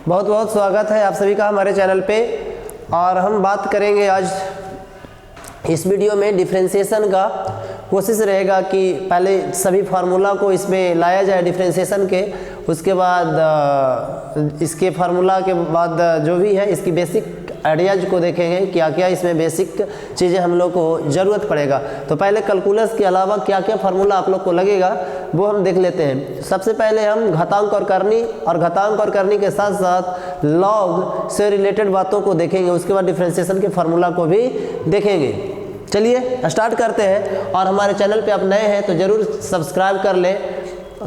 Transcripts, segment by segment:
बहुत बहुत स्वागत है आप सभी का हमारे चैनल पे। और हम बात करेंगे आज इस वीडियो में डिफरेंशिएशन का। कोशिश रहेगा कि पहले सभी फार्मूला को इसमें लाया जाए डिफरेंशिएशन के, उसके बाद इसके फार्मूला के बाद जो भी है इसकी बेसिक आइडियाज को देखेंगे, क्या क्या इसमें बेसिक चीज़ें हम लोग को ज़रूरत पड़ेगा। तो पहले कैलकुलस के अलावा क्या क्या फार्मूला आप लोग को लगेगा वो हम देख लेते हैं। सबसे पहले हम घातांक और करनी के साथ साथ लॉग से रिलेटेड बातों को देखेंगे, उसके बाद डिफरेंशिएशन के फार्मूला को भी देखेंगे। चलिए स्टार्ट करते हैं। और हमारे चैनल पे आप नए हैं तो ज़रूर सब्सक्राइब कर लें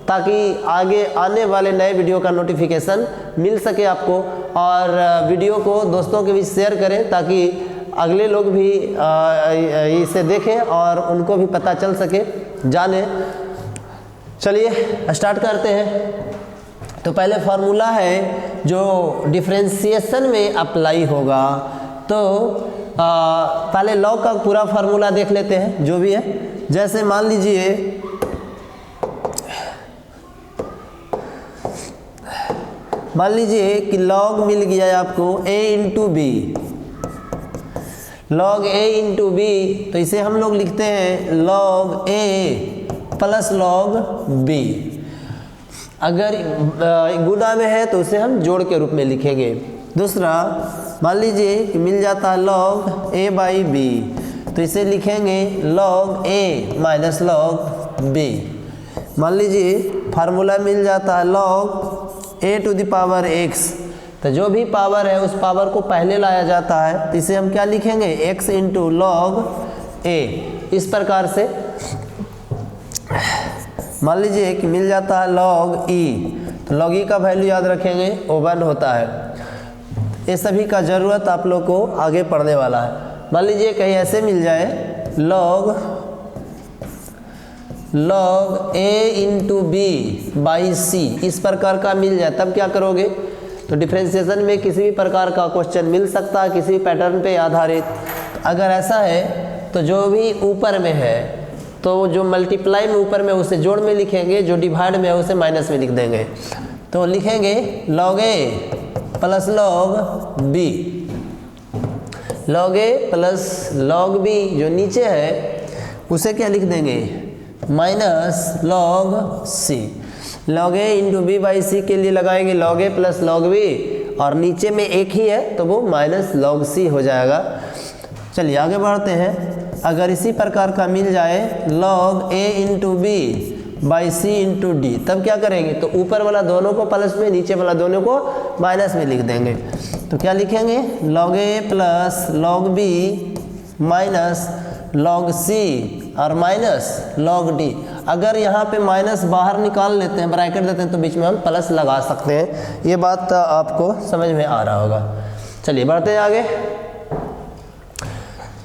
ताकि आगे आने वाले नए वीडियो का नोटिफिकेशन मिल सके आपको, और वीडियो को दोस्तों के बीच शेयर करें ताकि अगले लोग भी इसे देखें और उनको भी पता चल सके, जाने। चलिए स्टार्ट करते हैं। तो पहले फार्मूला है जो डिफरेंशिएशन में अप्लाई होगा। तो पहले लॉग का पूरा फार्मूला देख लेते हैं जो भी है। जैसे मान लीजिए कि log मिल गया है आपको a into b, log a into b, तो इसे हम लोग लिखते हैं log a plus log b। अगर गुणा में है तो उसे हम जोड़ के रूप में लिखेंगे। दूसरा मान लीजिए कि मिल जाता है log a बाई बी, तो इसे लिखेंगे log a minus log b। मान लीजिए फार्मूला मिल जाता है log a to the power x, तो जो भी पावर है उस पावर को पहले लाया जाता है, तो इसे हम क्या लिखेंगे x इंटू लॉग a। इस प्रकार से मान लीजिए कि मिल जाता है log e, तो log e का वैल्यू याद रखेंगे वो 1 होता है। ये सभी का ज़रूरत आप लोग को आगे पढ़ने वाला है। मान लीजिए कहीं ऐसे मिल जाए log a into B by C, इस प्रकार का मिल जाए, तब क्या करोगे? तो डिफरेंशिएशन में किसी भी प्रकार का क्वेश्चन मिल सकता है किसी पैटर्न पे आधारित। अगर ऐसा है तो जो भी ऊपर में है तो जो मल्टीप्लाई में ऊपर में उसे जोड़ में लिखेंगे, जो डिवाइड में है उसे माइनस में लिख देंगे। तो लिखेंगे log a plus log b, log a plus log b जो नीचे है उसे क्या लिख देंगे? Minus log c। log a into B by C के लिए लगाएंगे log a plus log b, और नीचे में एक ही है तो वो माइनस log c हो जाएगा। चलिए आगे बढ़ते हैं। अगर इसी प्रकार का मिल जाए log a into B by c into d, तब क्या करेंगे? तो ऊपर वाला दोनों को प्लस में, नीचे वाला दोनों को माइनस में लिख देंगे। तो क्या लिखेंगे? log a plus log b minus log c और माइनस log d। अगर यहाँ पे माइनस बाहर निकाल लेते हैं, ब्रैकेट देते हैं, तो बीच में हम प्लस लगा सकते हैं। ये बात आपको समझ में आ रहा होगा। चलिए बढ़ते हैं आगे।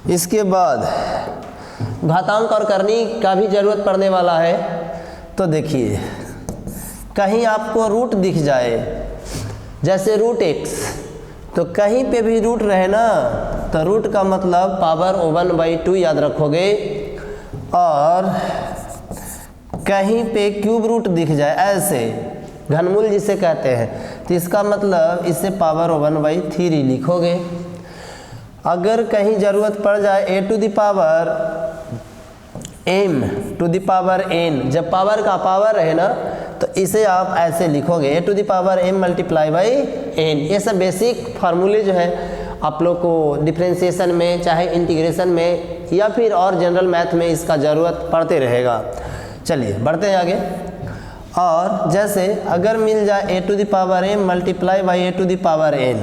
इसके बाद घातांक और करनी का भी ज़रूरत पड़ने वाला है। तो देखिए कहीं आपको रूट दिख जाए, जैसे रूट x, तो कहीं पे भी रूट रहे ना तो रूट का मतलब पावर 1/2 याद रखोगे। और कहीं पे क्यूब रूट दिख जाए ऐसे, घनमूल जिसे कहते हैं, तो इसका मतलब इसे पावर 1/3 लिखोगे। अगर कहीं ज़रूरत पड़ जाए a to the power m to the power n, जब पावर का पावर है ना तो इसे आप ऐसे लिखोगे a to the power m multiply by n। ये सब बेसिक फार्मूले जो है आप लोग को डिफरेंशिएशन में, चाहे इंटीग्रेशन में या फिर और जनरल मैथ में इसका ज़रूरत पड़ते रहेगा। चलिए बढ़ते हैं आगे। और जैसे अगर मिल जाए a to the power m multiply by a to the power n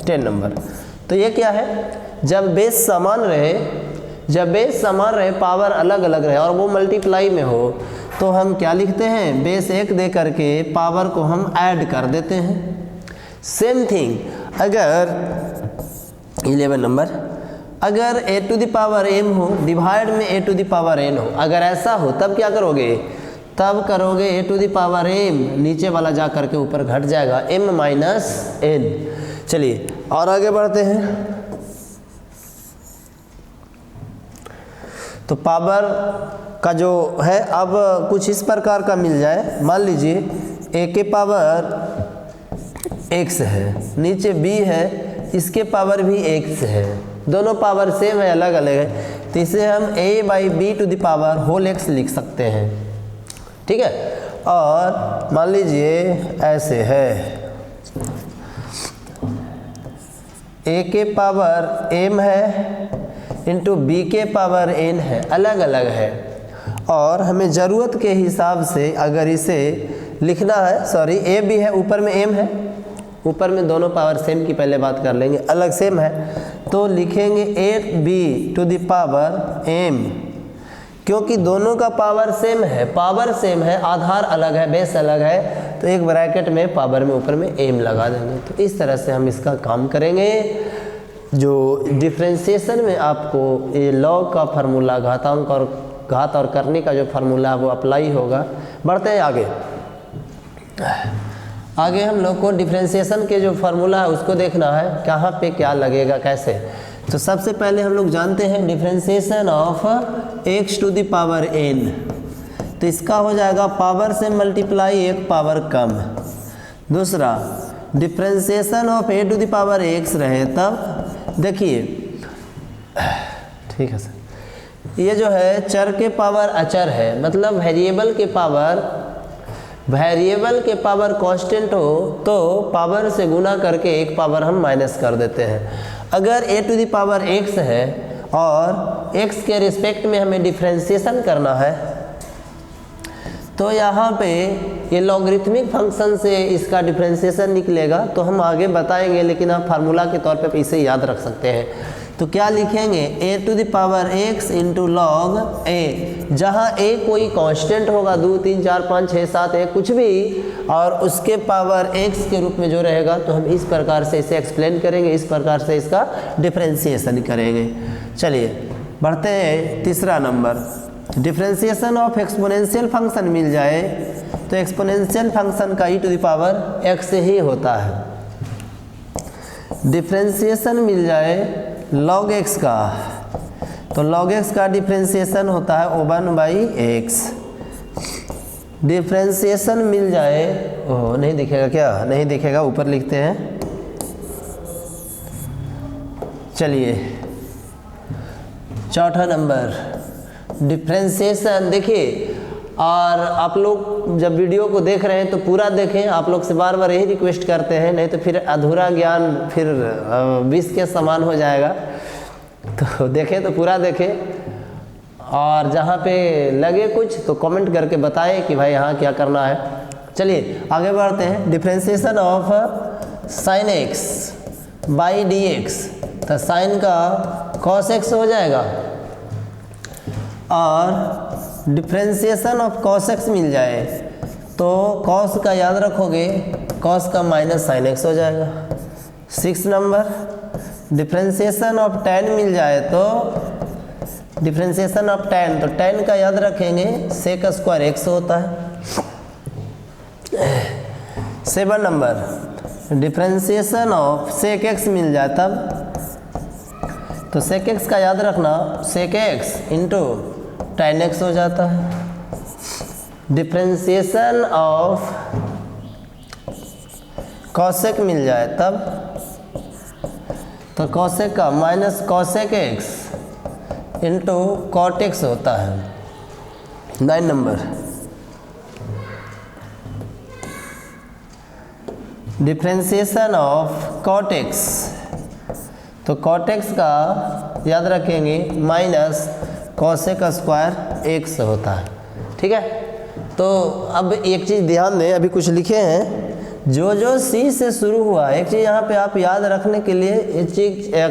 10 number, तो ये क्या है? जब बेस समान रहे, पावर अलग अलग रहे और वो मल्टीप्लाई में हो, तो हम क्या लिखते हैं? बेस 1 दे करके पावर को हम ऐड कर देते हैं। सेम थिंग अगर 11 नंबर, अगर a to the power m हो डिवाइड में a to the power n हो, अगर ऐसा हो तब क्या करोगे? तब करोगे a to the power m, नीचे वाला जा करके ऊपर घट जाएगा m माइनस n। चलिए और आगे बढ़ते हैं। तो पावर का जो है अब कुछ इस प्रकार का मिल जाए। मान लीजिए a के पावर x है, नीचे b है, इसके पावर भी x है, दोनों पावर सेम है, अलग अलग है, तो इसे हम a/b⁻x लिख सकते हैं। ठीक है, और मान लीजिए ऐसे है, a के पावर m है इंटू b के पावर n है, अलग अलग है, और हमें ज़रूरत के हिसाब से अगर इसे लिखना है, सॉरी a भी है, ऊपर में m है, ऊपर में दोनों पावर सेम की पहले बात कर लेंगे, अलग सेम है तो लिखेंगे 8b⁻m, क्योंकि दोनों का पावर सेम है, पावर सेम है, आधार अलग है, बेस अलग है, तो एक ब्रैकेट में पावर में ऊपर में m लगा देंगे। तो इस तरह से हम इसका काम करेंगे। जो डिफ्रेंशिएशन में आपको ये लॉग का फार्मूला, घातांक और घात और करने का जो फार्मूला है वो अप्लाई होगा। बढ़ते हैं आगे। आगे हम लोग को डिफ्रेंशिएशन के जो फार्मूला है उसको देखना है, कहाँ पे क्या लगेगा, कैसे। तो सबसे पहले हम लोग जानते हैं डिफ्रेंशिएशन ऑफ x⁴n, तो इसका हो जाएगा पावर से मल्टीप्लाई एक पावर कम। दूसरा डिफ्रेंशिएशन ऑफ a⁴x रहे तब देखिए, ठीक है सर, ये जो है चर के पावर अचर है, मतलब वेरिएबल के पावर कांस्टेंट हो तो पावर से गुना करके एक पावर हम माइनस कर देते हैं। अगर a⁴x है और x के रिस्पेक्ट में हमें डिफ्रेंशिएशन करना है तो यहाँ पे ये लॉगरिथमिक फंक्शन से इसका डिफ्रेंशिएशन निकलेगा, तो हम आगे बताएंगे, लेकिन आप फार्मूला के तौर पे इसे याद रख सकते हैं। तो क्या लिखेंगे, a⁴x इंटू लॉग a, जहाँ a कोई कांस्टेंट होगा, 2 3 4 5 6 7 1 कुछ भी, और उसके पावर x के रूप में जो रहेगा, तो हम इस प्रकार से इसे एक्सप्लेन करेंगे, इस प्रकार से इसका डिफ्रेंशिएशन करेंगे। चलिए बढ़ते हैं तीसरा number. Differentiation of exponential function मिल जाए तो एक्सपोनेंशियल फंक्शन का e⁴x ही होता है। डिफ्रेंशिएशन मिल जाए log x का, तो log x का डिफ्रेंशिएशन होता है 1/x। डिफ्रेंशिएशन मिल जाए, ओह नहीं दिखेगा क्या, नहीं दिखेगा, ऊपर लिखते हैं। चलिए चौथा नंबर डिफ्रेंशिएशन। देखिए, और आप लोग जब वीडियो को देख रहे हैं तो पूरा देखें, आप लोग से बार बार यही रिक्वेस्ट करते हैं, नहीं तो फिर अधूरा ज्ञान फिर विष के समान हो जाएगा। तो देखें तो पूरा देखें, और जहाँ पे लगे कुछ तो कमेंट करके बताएं कि भाई यहाँ क्या करना है। चलिए आगे बढ़ते हैं। Differentiation of sin x by dx, तो साइन का cos x हो जाएगा, और डिफ्रेंशिएशन ऑफ cos x मिल जाए तो cos का याद रखोगे, cos का माइनस sin x हो जाएगा। 6 नंबर डिफ्रेंशिएशन ऑफ tan मिल जाए तो डिफ्रेंशिएशन ऑफ tan, तो tan का याद रखेंगे, sec² x होता है। 7 number differentiation of sec x मिल जाए तब, तो sec x का याद रखना, sec x into tan x हो जाता है। डिफ्रेंशिएशन ऑफ cosec मिल जाए तब, तो cosec का minus cosec x into cot x होता है। 9 number differentiation of cot x, तो cot x का याद रखेंगे माइनस cosec² x होता है। ठीक है, तो अब एक चीज़ ध्यान दें, अभी कुछ लिखे हैं, जो जो C से शुरू हुआ, एक चीज़ यहाँ पे आप याद रखने के लिए एक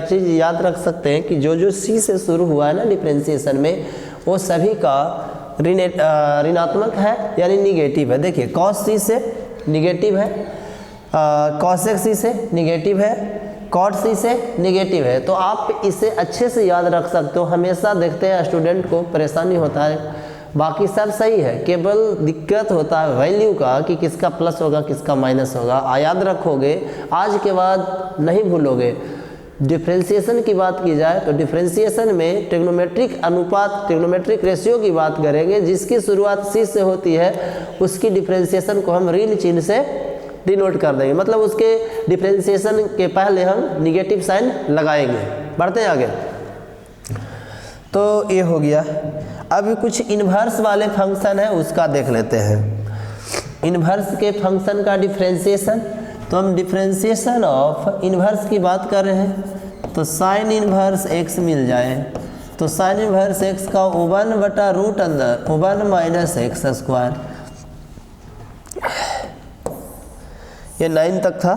चीज़ याद रख सकते हैं कि जो जो C से शुरू हुआ है ना डिफ्रेंशिएशन में, वो सभी का ऋणात्मक है यानी निगेटिव है। देखिए cos C से निगेटिव है, cosec C से निगेटिव है, cot C से निगेटिव है। तो आप इसे अच्छे से याद रख सकते हो। हमेशा देखते हैं स्टूडेंट को परेशानी होता है, बाकी सब सही है, केवल दिक्कत होता है वैल्यू का कि किसका प्लस होगा किसका माइनस होगा। याद रखोगे, आज के बाद नहीं भूलोगे। डिफ्रेंशिएशन की बात की जाए तो डिफ्रेंशिएशन में ट्रिग्नोमेट्रिक अनुपात, ट्रिग्नोमेट्रिक रेशियो की बात करेंगे, जिसकी शुरुआत C से होती है, उसकी डिफ्रेंशिएशन को हम ऋण चिन्ह से डिनोट कर देंगे, मतलब उसके डिफरेंशिएशन के पहले हम निगेटिव साइन लगाएंगे। बढ़ते हैं आगे। तो ये हो गया। अब कुछ इन्वर्स वाले फंक्शन है उसका देख लेते हैं। इन्वर्स के फंक्शन का डिफरेंशिएशन, तो हम डिफरेंशिएशन ऑफ इन्वर्स की बात कर रहे हैं, तो साइन इन्वर्स x मिल जाए, तो साइन इन्वर्स x का 1/√1 माइनस एक्स स्क्वायर। ये 9 तक था,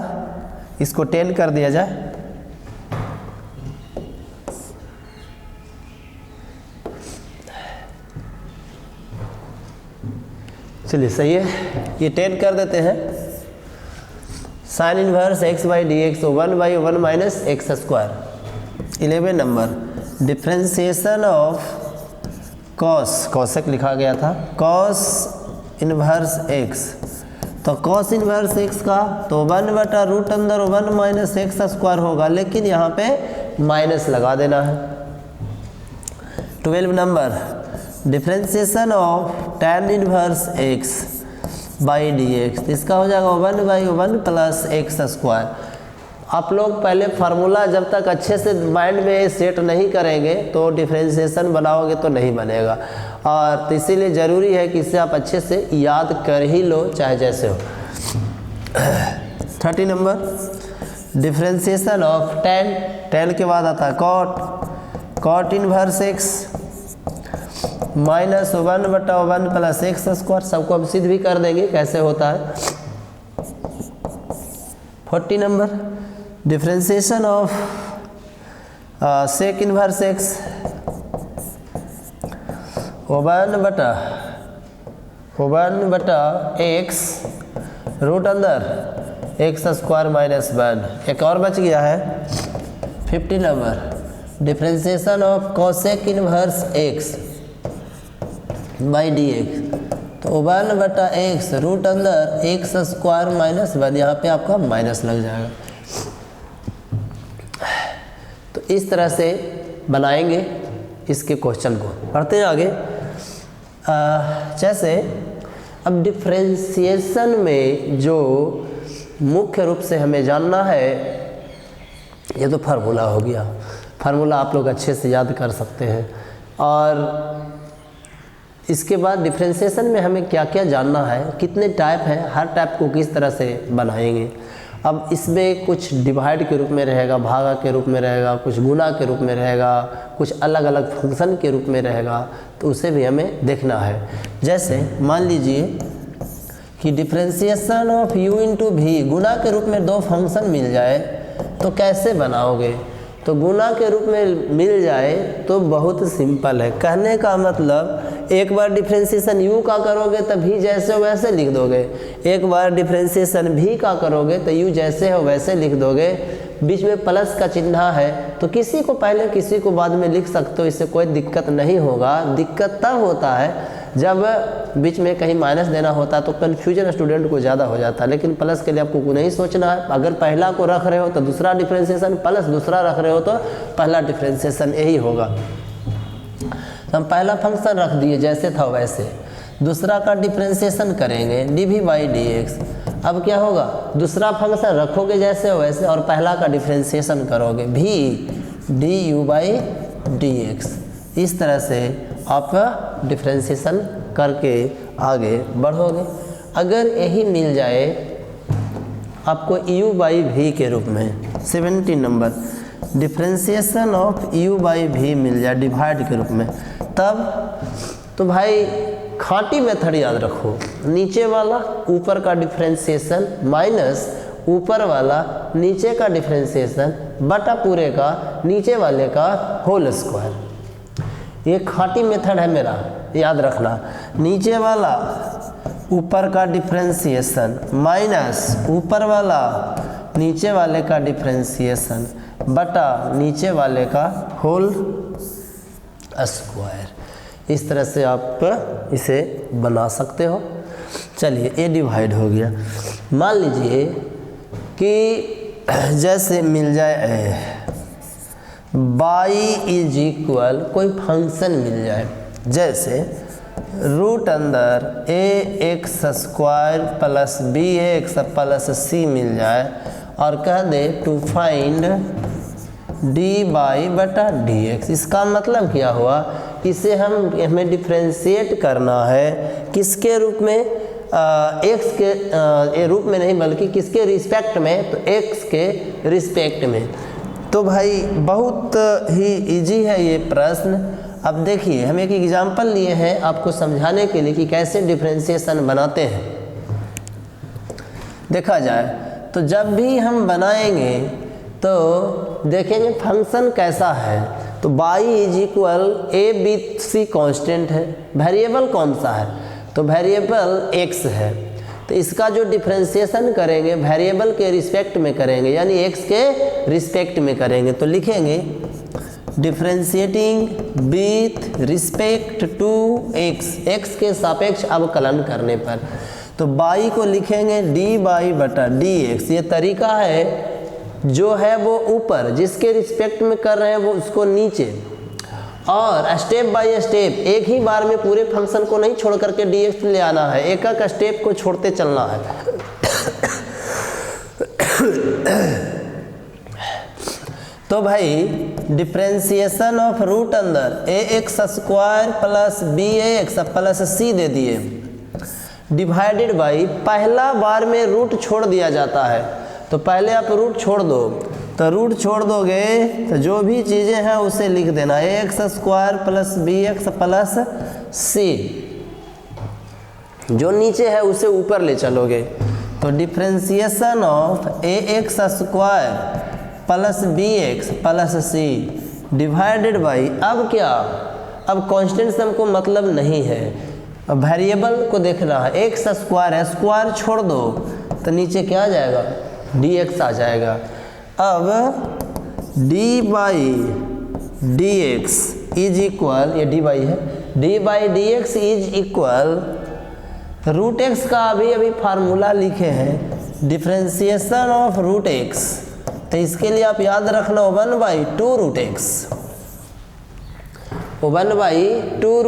इसको 10 कर दिया जाए। चलिए सही है, ये 10 कर देते हैं। Sign inverse x/dx 1/1 minus x square. 11 number differentiation of cosec लिखा गया था, कॉस इन्वर्स x, तो कॉस इन्वर्स x का तो 1/√1 माइनस एक्स स्क्वायर होगा, लेकिन यहाँ पे माइनस लगा देना है। 12 number differentiation of tan inverse x by dx, इसका हो जाएगा 1/1 प्लस एक्स स्क्वायर। आप लोग पहले फार्मूला जब तक अच्छे से माइंड में सेट नहीं करेंगे तो डिफ्रेंशिएशन बनाओगे तो नहीं बनेगा, और तो इसीलिए ज़रूरी है कि इसे आप अच्छे से याद कर ही लो, चाहे जैसे हो। 30 नंबर डिफ्रेंशिएशन ऑफ tan के बाद आता है cot inverse x minus 1/1 plus x square. सबको हम सिद्ध भी कर देंगे कैसे होता है। 40 number differentiation of sec inverse x 1/x root अंदर एक्स स्क्वायर माइनस 1। एक और बच गया है 50 number differentiation of cosec inverse x by dx, तो 1/x रूट अंदर एक्स स्क्वायर माइनस 1, यहाँ पे आपका माइनस लग जाएगा। तो इस तरह से बनाएंगे इसके क्वेश्चन को। पढ़ते हैं आगे। जैसे अब डिफ्रेंशिएशन में जो मुख्य रूप से हमें जानना है, ये तो फार्मूला हो गया, फार्मूला आप लोग अच्छे से याद कर सकते हैं। और इसके बाद डिफ्रेंशिएशन में हमें क्या क्या जानना है, कितने टाइप हैं, हर टाइप को किस तरह से बनाएंगे। अब इसमें कुछ डिवाइड के रूप में रहेगा, भागा के रूप में रहेगा, कुछ गुणा के रूप में रहेगा, कुछ अलग अलग फंक्शन के रूप में रहेगा, तो उसे भी हमें देखना है। जैसे मान लीजिए कि डिफ्रेंशिएशन ऑफ u इंटू भी गुणा के रूप में दो फंक्शन मिल जाए तो कैसे बनाओगे। तो गुणा के रूप में मिल जाए तो बहुत सिंपल है। कहने का मतलब एक बार डिफ्रेंशिएशन u का करोगे तो भी जैसे हो वैसे लिख दोगे, एक बार डिफ्रेंशिएशन भी का करोगे तो u जैसे हो वैसे लिख दोगे। बीच में प्लस का चिन्ह है तो किसी को पहले किसी को बाद में लिख सकते हो, इससे कोई दिक्कत नहीं होगा। दिक्कत तब होता है जब बीच में कहीं माइनस देना होता है तो कन्फ्यूजन स्टूडेंट को ज़्यादा हो जाता है। लेकिन प्लस के लिए आपको नहीं सोचना है। अगर पहला को रख रहे हो तो दूसरा डिफ्रेंशिएशन, प्लस दूसरा रख रहे हो तो पहला डिफ्रेंशिएशन, यही होगा। तो हम पहला फंक्शन रख दिए जैसे था वैसे, दूसरा का डिफ्रेंशिएशन करेंगे dv/dx। अब क्या होगा, दूसरा फंक्शन रखोगे जैसे हो वैसे और पहला का डिफ्रेंशिएशन करोगे v du/dx। इस तरह से आप डिफ्रेंशिएशन करके आगे बढ़ोगे। अगर यही मिल जाए आपको u/v के रूप में, 17 नंबर डिफ्रेंशिएशन ऑफ u/v मिल जाए डिवाइड के रूप में, तब तो भाई खाटी मेथड याद रखो। नीचे वाला ऊपर का डिफ्रेंशिएशन माइनस ऊपर वाला नीचे का डिफ्रेंशिएशन बटा पूरे का नीचे वाले का होल स्क्वायर। ये खाटी मेथड है मेरा, याद रखना। नीचे वाला ऊपर का डिफ्रेंशिएशन माइनस ऊपर वाला नीचे वाले का डिफ्रेंशिएशन बटा नीचे वाले का होल स्क्वायर। इस तरह से आप इसे बना सकते हो। चलिए ये डिवाइड हो गया। मान लीजिए कि जैसे मिल जाए y इज इक्वल कोई फंक्शन मिल जाए, जैसे रूट अंदर ax² plus bx plus c मिल जाए और कह दे टू फाइंड dy/dx। इसका मतलब क्या हुआ, इसे हमें डिफ्रेंशिएट करना है किसके रूप में, x के रूप में नहीं बल्कि किसके रिस्पेक्ट में, तो x के रिस्पेक्ट में। तो भाई बहुत ही इजी है ये प्रश्न। अब देखिए हम एक एग्जांपल लिए हैं आपको समझाने के लिए कि कैसे डिफ्रेंशिएशन बनाते हैं। देखा जाए तो जब भी हम बनाएंगे तो देखेंगे फंक्शन कैसा है। तो y is equal ABC constant है, वेरिएबल कौन सा है, तो वेरिएबल x है। तो इसका जो डिफ्रेंशिएशन करेंगे वेरिएबल के रिस्पेक्ट में करेंगे, यानी x के रिस्पेक्ट में करेंगे। तो लिखेंगे differentiating with respect to x के सापेक्ष अवकलन करने पर। तो y को लिखेंगे dy/dx। ये तरीका है जो है वो ऊपर, जिसके रिस्पेक्ट में कर रहे हैं वो उसको नीचे, और स्टेप बाय स्टेप एक ही बार में पूरे फंक्शन को नहीं छोड़ करके dx ले आना है, एक एक स्टेप को छोड़ते चलना है। तो भाई डिफ्रेंशिएशन ऑफ रूट अंदर ax² plus bx plus c दे दिए, डिवाइडेड बाई पहला बार में रूट छोड़ दिया जाता है। तो पहले आप रूट छोड़ दो, तो रूट छोड़ दोगे तो जो भी चीज़ें हैं उसे लिख देना ax² plus bx plus c, जो नीचे है उसे ऊपर ले चलोगे। तो differentiation of ax² plus bx plus c divided by, अब क्या, अब कांस्टेंट से हमको मतलब नहीं है, अब वेरिएबल को देखना है। x² है, स्क्वायर छोड़ दो तो नीचे क्या आ जाएगा, dx आ जाएगा। अब dy/dx इज इक्वल, ये dy है, dy/dx is equal root x का अभी फार्मूला लिखे हैं, डिफ्रेंशिएशन ऑफ रूट x। तो इसके लिए आप याद रखना 1/2 रूट x, 1/2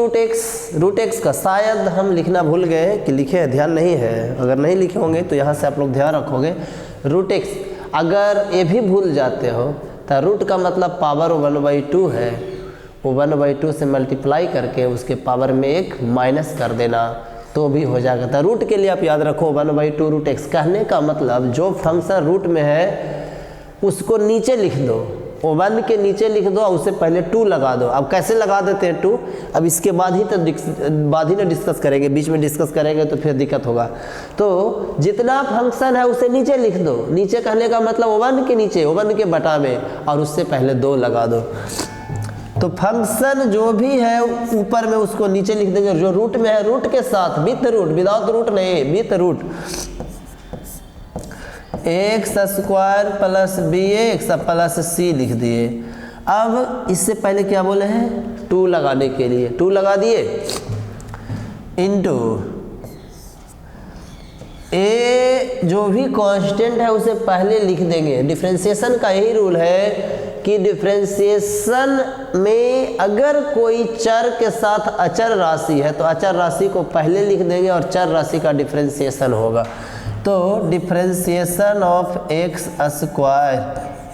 रूट x का शायद हम लिखना भूल गए कि लिखे, ध्यान नहीं है। अगर नहीं लिखे होंगे तो यहाँ से आप लोग ध्यान रखोगे रूट x। अगर ये भी भूल जाते हो तो रूट का मतलब पावर 1/2 है, वो 1/2 से मल्टीप्लाई करके उसके पावर में एक माइनस कर देना तो भी हो जाएगा। तो रूट के लिए आप याद रखो 1/2 रूट x। कहने का मतलब जो फंक्शन रूट में है उसको नीचे लिख दो, वो 1 के नीचे लिख दो और उससे पहले 2 लगा दो। अब कैसे लगा देते हैं 2, अब इसके बाद ही ना डिस्कस करेंगे, बीच में डिस्कस करेंगे तो फिर दिक्कत होगा। तो जितना फंक्शन है उसे नीचे लिख दो, नीचे कहने का मतलब 1 के नीचे, 1 के बटा में, और उससे पहले 2 लगा दो। तो फंक्शन जो भी है ऊपर में उसको नीचे लिख देंगे, जो रूट में है रूट के साथ, विथ रूट, विदाउट रूट नहीं, with root x² plus bx plus c लिख दिए। अब इससे पहले क्या बोले हैं, 2 लगाने के लिए 2 लगा दिए, इंटू a जो भी कांस्टेंट है उसे पहले लिख देंगे। डिफ्रेंशिएशन का यही रूल है कि डिफ्रेंशिएशन में अगर कोई चर के साथ अचर राशि है तो अचर राशि को पहले लिख देंगे और चर राशि का डिफ्रेंशिएशन होगा। तो डिफ्रेंशिएशन ऑफ x²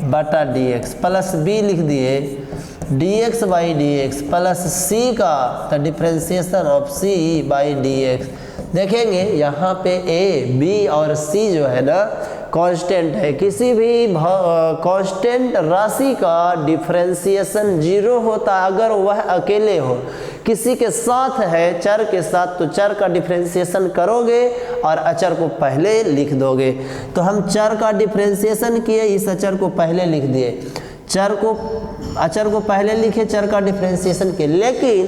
बटा dx प्लस b लिख दिए, dx/dx प्लस c का तो डिफ्रेंशिएशन ऑफ c/dx। देखेंगे यहाँ पे a, b और c जो है ना कांस्टेंट है। किसी भी कांस्टेंट राशि का डिफ्रेंशिएशन 0 होता है अगर वह अकेले हो। किसी के साथ है, चर के साथ, तो चर का डिफ्रेंशिएशन करोगे और अचर को पहले लिख दोगे। तो हम चर का डिफ्रेंशिएशन किए, इस अचर को पहले लिख दिए, अचर को पहले लिखे, चर का डिफ्रेंशिएशन किए। लेकिन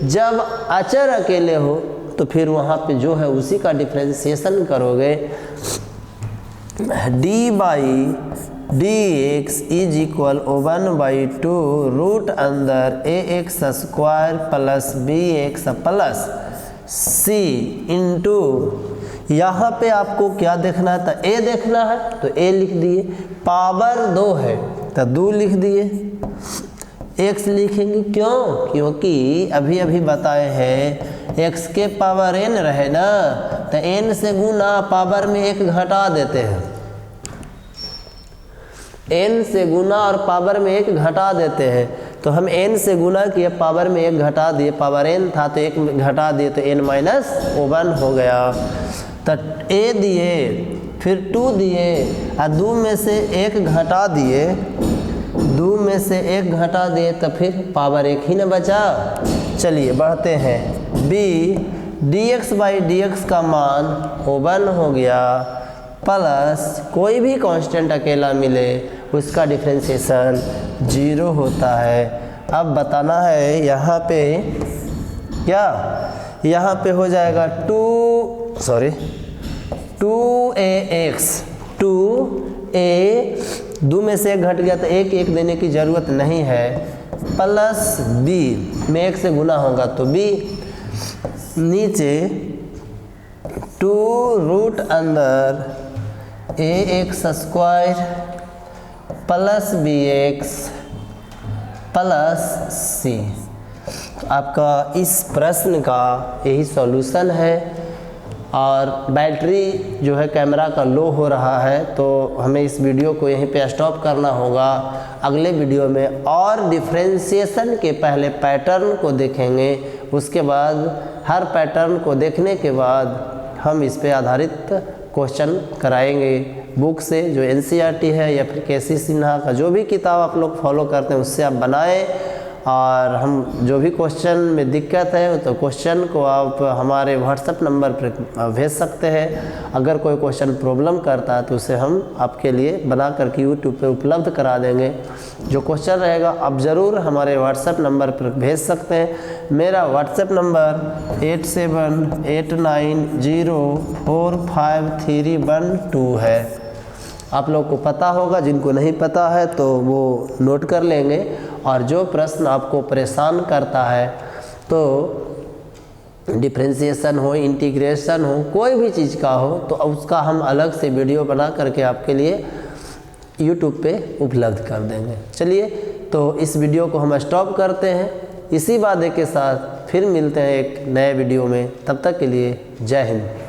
जब अचर अकेले हो तो फिर वहाँ पे जो है उसी का डिफ्रेंशिएशन करोगे। dy/dx इज इक्वल 1/2 रूट अंदर ax² plus bx plus c into, यहाँ पे आपको क्या देखना है, तो a देखना है तो a लिख दिए, पावर 2 है तो 2 लिख दिए, x लिखेंगे। क्यों, क्योंकि अभी बताए हैं x के पावर n रहे ना, तो n से गुना पावर में 1 घटा देते हैं, n से गुना और पावर में 1 घटा देते हैं। तो हम n से गुना किए, पावर में 1 घटा दिए, पावर n था तो 1 घटा दिए तो n माइनस 1 हो गया। तो a दिए, फिर 2 दिए और 2 में से 1 घटा दिए, 2 में से 1 घटा दिए तो फिर पावर 1 ही न बचा। चलिए बढ़ते हैं। b dx बाई dx का मान 1 हो गया, प्लस कोई भी कांस्टेंट अकेला मिले उसका डिफरेंशिएशन 0 होता है। अब बताना है यहाँ पे क्या, यहाँ पे हो जाएगा 2ax, 2a 2 में से 1 घट गया तो 1 देने की ज़रूरत नहीं है, प्लस b में 1 से गुना होगा तो b, नीचे 2 रूट अंदर ax square plus bx plus c। आपका इस प्रश्न का यही सॉल्यूशन है। और बैटरी जो है कैमरा का लो हो रहा है, तो हमें इस वीडियो को यहीं पे स्टॉप करना होगा। अगले वीडियो में और डिफरेंशिएशन के पहले पैटर्न को देखेंगे, उसके बाद हर पैटर्न को देखने के बाद हम इस पे आधारित क्वेश्चन कराएंगे बुक से, जो NCERT है या फिर KC सिन्हा का जो भी किताब आप लोग फॉलो करते हैं उससे आप बनाएं। और हम जो भी क्वेश्चन में दिक्कत है तो क्वेश्चन को आप हमारे व्हाट्सएप नंबर पर भेज सकते हैं। अगर कोई क्वेश्चन प्रॉब्लम करता है तो उसे हम आपके लिए बना करके यूट्यूब पे उपलब्ध करा देंगे। जो क्वेश्चन रहेगा आप ज़रूर हमारे व्हाट्सएप नंबर पर भेज सकते हैं। मेरा व्हाट्सएप नंबर 8789045312 है। आप लोग को पता होगा, जिनको नहीं पता है तो वो नोट कर लेंगे। और जो प्रश्न आपको परेशान करता है, तो डिफरेंशिएशन हो, इंटीग्रेशन हो, कोई भी चीज़ का हो, तो उसका हम अलग से वीडियो बना करके आपके लिए यूट्यूब पे उपलब्ध कर देंगे। चलिए, तो इस वीडियो को हम स्टॉप करते हैं। इसी वादे के साथ फिर मिलते हैं एक नए वीडियो में। तब तक के लिए जय हिंद।